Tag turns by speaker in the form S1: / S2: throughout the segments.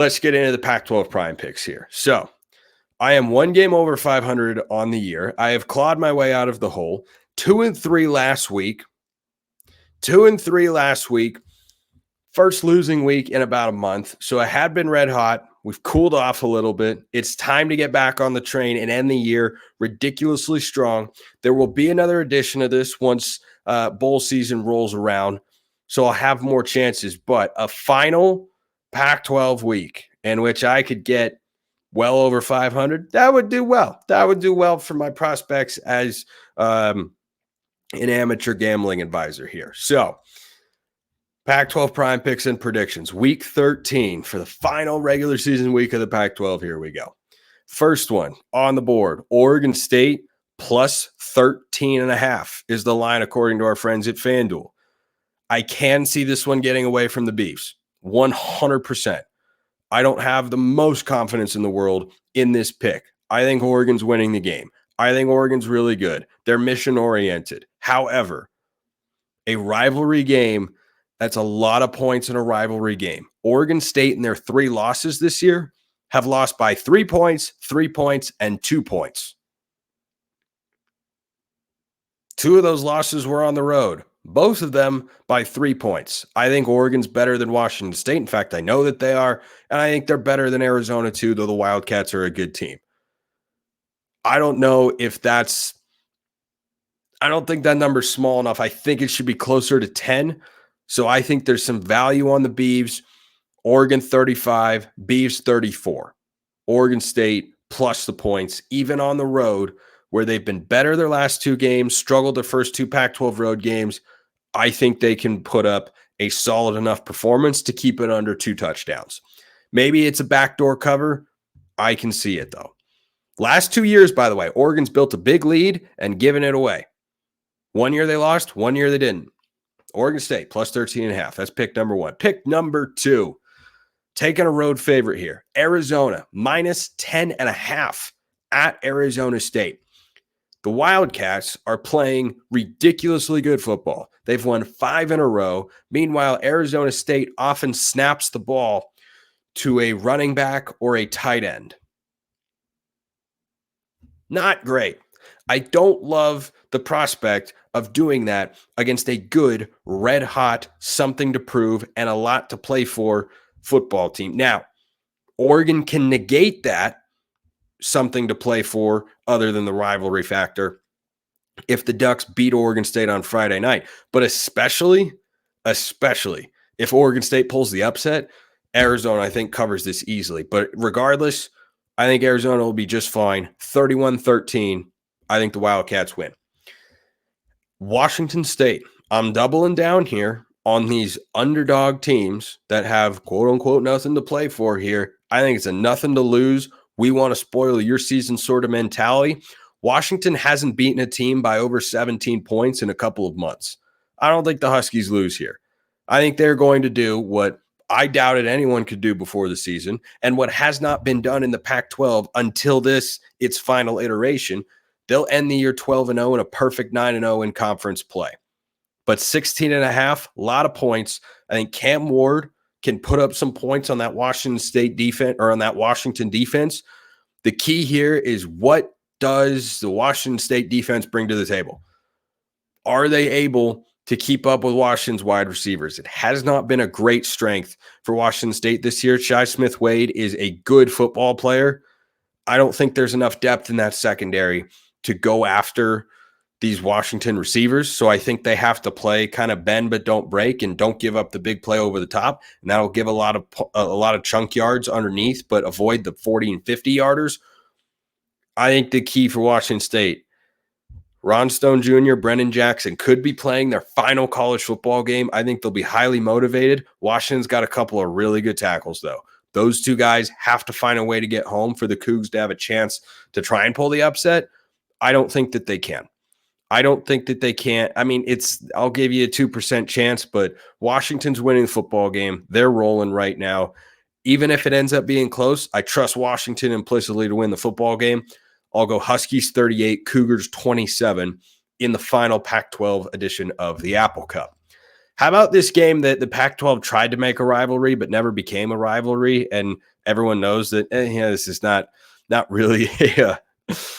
S1: Let's get into the Pac-12 Prime Picks here. So I am 1 game over 500 on the year. I have clawed my way out of the hole. 2-3 last week. 2-3 last week. First losing week in about a month. So I had been red hot. We've cooled off a little bit. It's time to get back on the train and end the year ridiculously strong. There will be another edition of this once bowl season rolls around. So I'll have more chances. But a final Pac-12 week in which I could get well over 500, that would do well. That would do well for my prospects as an amateur gambling advisor here. So Pac-12 Prime Picks and predictions. Week 13 for the final regular season week of the Pac-12. Here we go. First one on the board, Oregon State plus 13.5 is the line according to our friends at FanDuel. I can see this one getting away from the Beefs. 100%. I don't have the most confidence in the world in this pick. I think Oregon's winning the game. I think Oregon's really good. They're mission-oriented. However, a rivalry game, that's a lot of points in a rivalry game. Oregon State in their 3 losses this year have lost by 3 points, 3 points, and 2 points. 2 of those losses were on the road. Both of them by 3 points. I think Oregon's better than Washington State. In fact, I know that they are, and I think they're better than Arizona too, though the Wildcats are a good team. I don't know if that's – I don't think that number's small enough. I think it should be closer to 10. So I think there's some value on the Beavs. Oregon 35, Beavs 34. Oregon State plus the points, even on the road, where they've been better their last 2 games, struggled their first 2 Pac-12 road games. I think they can put up a solid enough performance to keep it under 2 touchdowns. Maybe it's a backdoor cover. I can see it, though. Last 2 years, by the way, Oregon's built a big lead and given it away. 1 year they lost, 1 year they didn't. Oregon State plus 13.5. That's pick number 1. Pick number 2. Taking a road favorite here. Arizona minus 10.5 at Arizona State. The Wildcats are playing ridiculously good football. They've won 5 in a row. Meanwhile, Arizona State often snaps the ball to a running back or a tight end. Not great. I don't love the prospect of doing that against a good, red-hot, something to prove and a lot to play for football team. Now, Oregon can negate that something to play for other than the rivalry factor if the Ducks beat Oregon State on Friday night. But especially if Oregon State pulls the upset, Arizona, I think, covers this easily. But regardless, I think Arizona will be just fine. 31-13. I think the Wildcats win. Washington State. I'm doubling down here on these underdog teams that have quote-unquote nothing to play for here. I think it's a nothing to lose. We want to spoil your season sort of mentality. Washington hasn't beaten a team by over 17 points in a couple of months. I don't think the Huskies lose here. I think they're going to do what I doubted anyone could do before the season and what has not been done in the Pac-12 until its final iteration. They'll end the year 12-0 and a perfect 9-0 in conference play. But 16.5, a lot of points. I think Cam Ward can put up some points on that Washington State defense or on that Washington defense. The key here is, what does the Washington State defense bring to the table? Are they able to keep up with Washington's wide receivers? It has not been a great strength for Washington State this year. Shi Smith-Wade is a good football player. I don't think there's enough depth in that secondary to go after these Washington receivers. So I think they have to play kind of bend but don't break and don't give up the big play over the top. And that'll give a lot of chunk yards underneath, but avoid the 40 and 50 yarders. I think the key for Washington State, Ron Stone Jr., Brennan Jackson could be playing their final college football game. I think they'll be highly motivated. Washington's got a couple of really good tackles, though. Those 2 guys have to find a way to get home for the Cougs to have a chance to try and pull the upset. I don't think that they can. I don't think that they can't. I mean, I'll give you a 2% chance, but Washington's winning the football game. They're rolling right now. Even if it ends up being close, I trust Washington implicitly to win the football game. I'll go Huskies 38, Cougars 27 in the final Pac-12 edition of the Apple Cup. How about this game that the Pac-12 tried to make a rivalry but never became a rivalry, and everyone knows that this is not really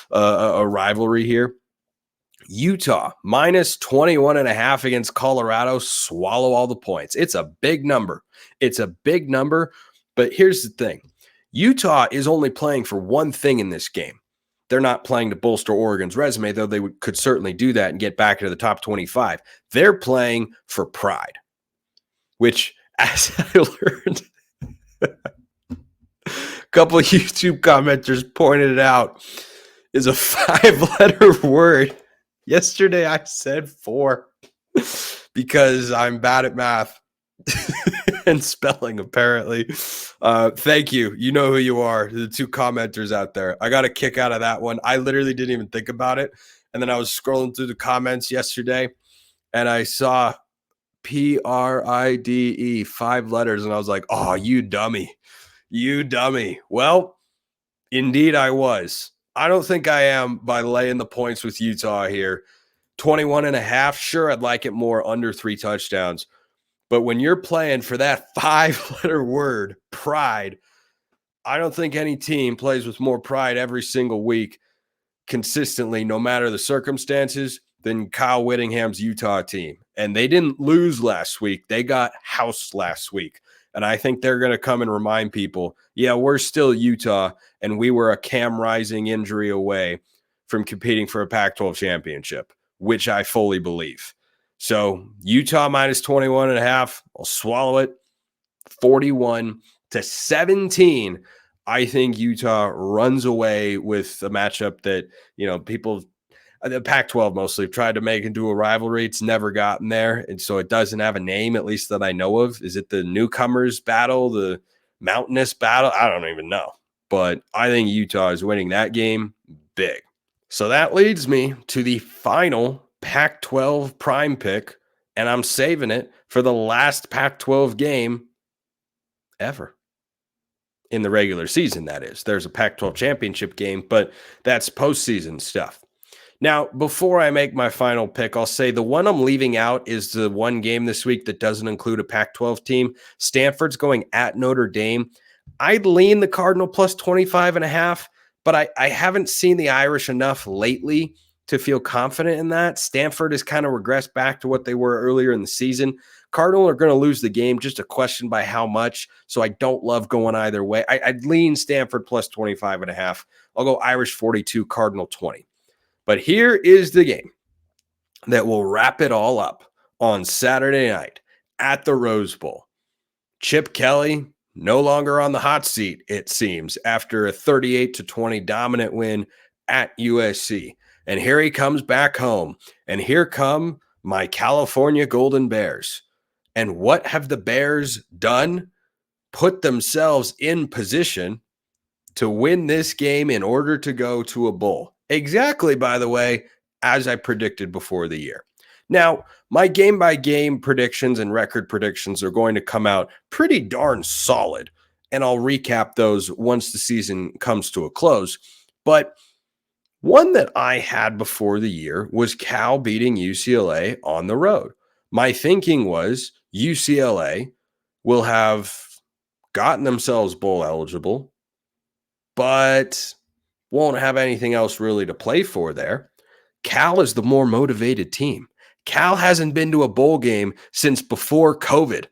S1: a rivalry here. Utah minus 21.5 against Colorado. Swallow all the points. It's a big number. But here's the thing. Utah is only playing for one thing in this game. They're not playing to bolster Oregon's resume, though they could certainly do that and get back into the top 25. They're playing for pride, which, as I learned, a couple of YouTube commenters pointed it out, is a 5-letter word. Yesterday I said 4 because I'm bad at math and spelling, apparently. Thank you. You know who you are, the 2 commenters out there. I got a kick out of that one. I literally didn't even think about it. And then I was scrolling through the comments yesterday and I saw PRIDE, 5 letters. And I was like, oh, you dummy. Well, indeed I was. I don't think I am by laying the points with Utah here. 21.5. Sure, I'd like it more under 3 touchdowns. But when you're playing for that 5-letter word, pride, I don't think any team plays with more pride every single week consistently, no matter the circumstances, than Kyle Whittingham's Utah team. And they didn't lose last week. They got housed last week. And I think they're going to come and remind people, yeah, we're still Utah, and we were a Cam Rising injury away from competing for a Pac-12 championship, which I fully believe. So Utah minus 21.5, I'll swallow it. 41-17. I think Utah runs away with a matchup that, people, the Pac-12 mostly tried to make into a rivalry. It's never gotten there. And so it doesn't have a name, at least that I know of. Is it the newcomers battle, the mountainous battle? I don't even know. But I think Utah is winning that game big. So that leads me to the final Pac-12 Prime Pick, and I'm saving it for the last Pac-12 game ever. In the regular season, that is. There's a Pac-12 championship game, but that's postseason stuff. Now, before I make my final pick, I'll say the one I'm leaving out is the one game this week that doesn't include a Pac-12 team. Stanford's going at Notre Dame. I'd lean the Cardinal plus 25.5, but I haven't seen the Irish enough lately to feel confident in that. Stanford has kind of regressed back to what they were earlier in the season. Cardinal are going to lose the game, just a question by how much, so I don't love going either way. I'd lean Stanford plus 25.5. I'll go Irish 42, Cardinal 20. But here is the game that will wrap it all up on Saturday night at the Rose Bowl. Chip Kelly no longer on the hot seat, it seems, after a 38-20 dominant win at USC. And here he comes back home. And here come my California Golden Bears. And what have the Bears done? Put themselves in position to win this game in order to go to a bowl. Exactly, by the way, as I predicted before the year. Now, my game-by-game predictions and record predictions are going to come out pretty darn solid, and I'll recap those once the season comes to a close. But one that I had before the year was Cal beating UCLA on the road. My thinking was UCLA will have gotten themselves bowl eligible, but won't have anything else really to play for there. Cal is the more motivated team. Cal hasn't been to a bowl game since before COVID.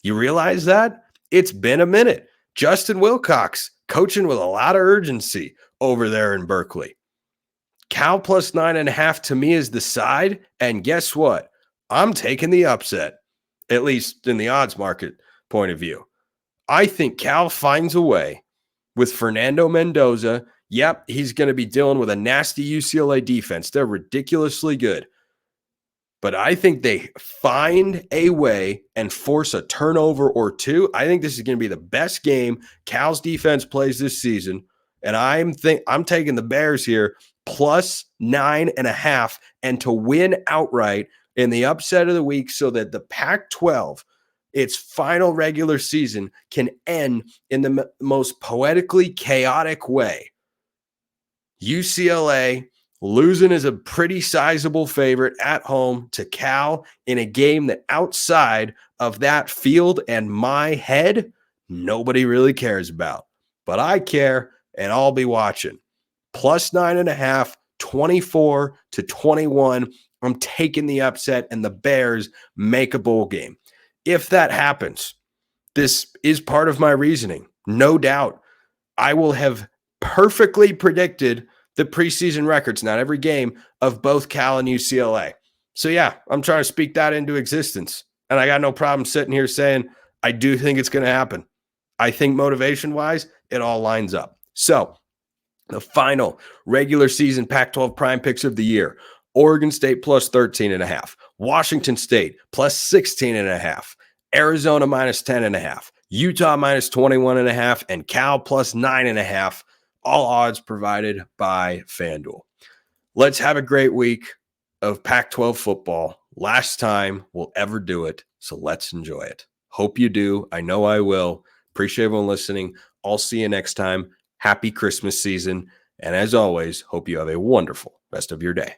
S1: You realize that? It's been a minute. Justin Wilcox coaching with a lot of urgency over there in Berkeley. Cal plus 9.5 to me is the side. And guess what? I'm taking the upset, at least in the odds market point of view. I think Cal finds a way with Fernando Mendoza. Yep, he's going to be dealing with a nasty UCLA defense. They're ridiculously good. But I think they find a way and force a turnover or two. I think this is going to be the best game Cal's defense plays this season. And I'm taking the Bears here plus 9.5 and to win outright in the upset of the week so that the Pac-12, its final regular season, can end in the most poetically chaotic way. UCLA losing is a pretty sizable favorite at home to Cal in a game that outside of that field and my head, nobody really cares about. But I care, and I'll be watching. Plus 9.5, 24-21. I'm taking the upset, and the Bears make a bowl game. If that happens, this is part of my reasoning. No doubt. I will have perfectly predicted the preseason records, not every game, of both Cal and UCLA. So yeah, I'm trying to speak that into existence. And I got no problem sitting here saying, I do think it's going to happen. I think motivation-wise, it all lines up. So the final regular season Pac-12 Prime Picks of the year, Oregon State plus 13.5, Washington State plus 16.5, Arizona minus 10.5, Utah minus 21.5, and Cal plus 9.5. All odds provided by FanDuel. Let's have a great week of Pac-12 football. Last time we'll ever do it, so let's enjoy it. Hope you do. I know I will. Appreciate everyone listening. I'll see you next time. Happy Christmas season. And as always, hope you have a wonderful rest of your day.